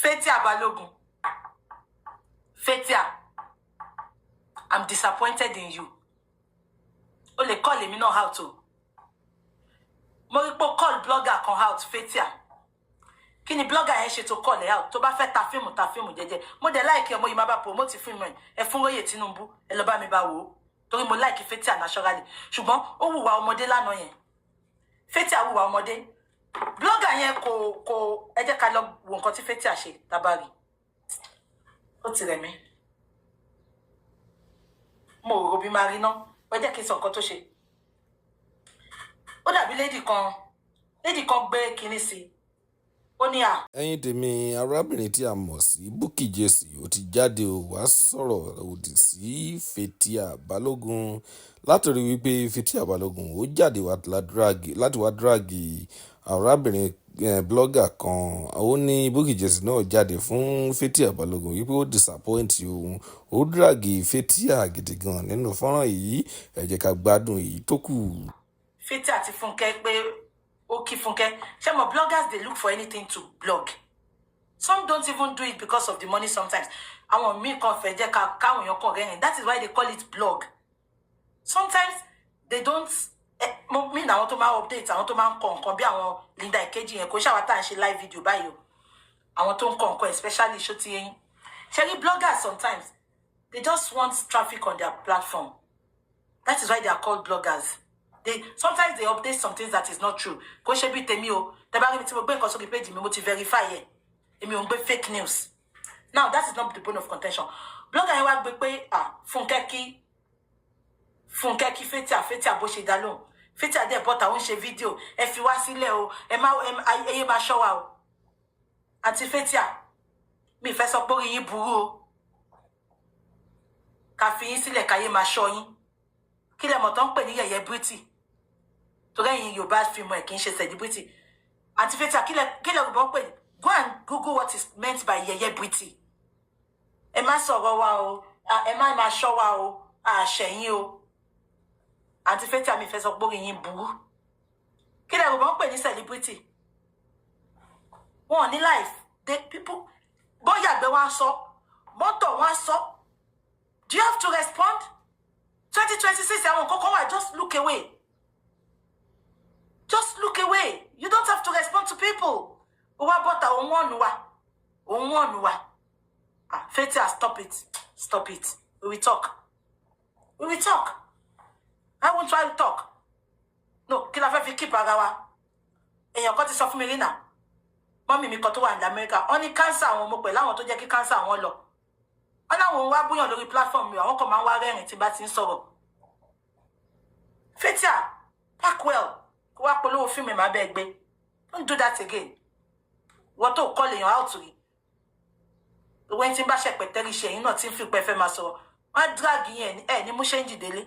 FATHIA Balogun. FATHIA, I'm disappointed in you. Only call me not how to. Moripo call blogger kan out FATHIA. Kini blogger yẹn ṣe to call out. Tó bá fẹ́ ta fíìmù jẹ́jẹ́. Mo de like ọmọ yìí má bá promote fíìmù ẹ̀. Ẹ fún Róyè Tinubu. Ẹ lọ bá mi bá wò. Torí mo like FATHIA naturally. Ṣùgbọ́n ó wùwà ọmọdé lánàá yẹn. FATHIA wùwà ọmọdé. Blogger yẹn kò ẹ jẹ́ ká lọ wo nǹkan tí FATHIA ṣe tabari. Ó ti rẹ̀ mí. Mo rò bí máa rí ná. Ó jẹ́ kí n sọ nǹkan tó ṣe. Ó dàbí lady kan gbé kinní sí. Ó ní à. Ẹ̀yin tèmi, arábìnrin tí a mọ̀ sí Bukky Jesse ó ti jáde ó wá sọ̀rọ̀ òdì sí FATHIA Balogun látòrí wípé FATHIA Balogun ó jáde láti wá dráàgì arábìnrin blogger kan. Ó ní Bukky Jesse náà jáde fún FATHIA Balogun wípé ó disappoint òun, ó dráàgì FATHIA gidi gan nínú fọ́nrán yìí. Ẹ jẹ́ ká gbádùn èyí tó kù. FATHIA ti Fúnkẹ́ pé ó kí Fúnkẹ́. Ṣé mo bloggers they look for anything to blog. Some don't even do it because of the money sometimes. Àwọn míì kan fẹ́ jẹ́ káwọn èèyàn kàn rẹ́rìn. That is why they call it blog. Sometimes they don't mean àwọn tó máa update, àwọn tó máa ń kọ nǹkan bí àwọn Linda Ìkejì yẹn kò ṣàwá tá à ń ṣe live video báyìí o. Àwọn tó ń kọ nǹkan especially ṣó ti yẹn. Ṣé bloggers sometimes they just want traffic on their platform. That is why they are called bloggers. Sometimes they update some things that is not true. Kò ṣe bí tèmi o. Tẹ́ bá rí mi tí mo gbé nǹkan sórí page mi mo ti verify ẹ̀. Èmi ò ń gbé fake news. Now that is not the point of contention. Blogger yẹn wá gbé pé Fúnkẹ́ kí FATHIA bó ṣe dá lóhùn. FATHIA dẹ̀ bọ́ta ó ń ṣe fídíò. Ẹ fi wá sílẹ̀ o. Ẹ máa ṣọ́ wa o. Àǹtí FATHIA, mi fẹ́ sọ pé orí yín burú o. Ká fi yín sílẹ̀ káyé máa ṣọ́ yín. Kí lẹ mọ̀ tó ń pè ní yẹ̀yẹ́ Brity. Torí ẹ̀yin Yorùbá fíìmù ẹ̀ kì í ṣe celebrity. Àǹtí FATHIA kí lẹ rúbọ pè ní. Go and Google what is meant by yẹ̀yẹ́ Brity. Ẹ má sọ̀rọ̀ wa o. Ẹ má máa ṣọ́ wa o. Àṣẹ̀yìn o. Àǹtí FATHIA mi fẹ́ sọ pé orí yín burú. Kí lẹ rúbọ pè ní celebrity. Wọ́n ní life. People bóyá àgbẹ̀ wá sọ. Mọ́tò wá sọ. Do you have to respond? 2026, àwọn kọ́kọ́ wà, just look away. Just look away. You don't have to respond to people. Owa bota òun wa. FATHIA, stop it. Stop it. We will talk. I won't try to talk. No, kí la fẹ́ fi keep ara wa. Èèyàn kan ti sọ fún mi rí náà. Mọ́mì mi kan tó wà ní America. Ó ní cancer àwọn ọmọ pẹ̀lú àwọn tó jẹ́ kí cancer àwọn lọ. Wọ́n láwọn wá búyàn lórí platform mi, àwọn kan máa ń wá rẹ́rìn tí bá ti ń sọ̀rọ̀. FATHIA, pack well. Kó wá polówó fíìmù máa bẹ́ẹ̀ gbé. Don't do that again. Wọ́n tó call èèyàn out rí. Owó ẹni tí ń bá ṣẹ̀pẹ̀ tẹ́rí ṣe ẹ̀yìn náà tí ń fi pẹ́ fẹ́ máa sọ̀rọ̀. Wọ́n á drag yẹn ní mú ṣẹ́ńjì délé.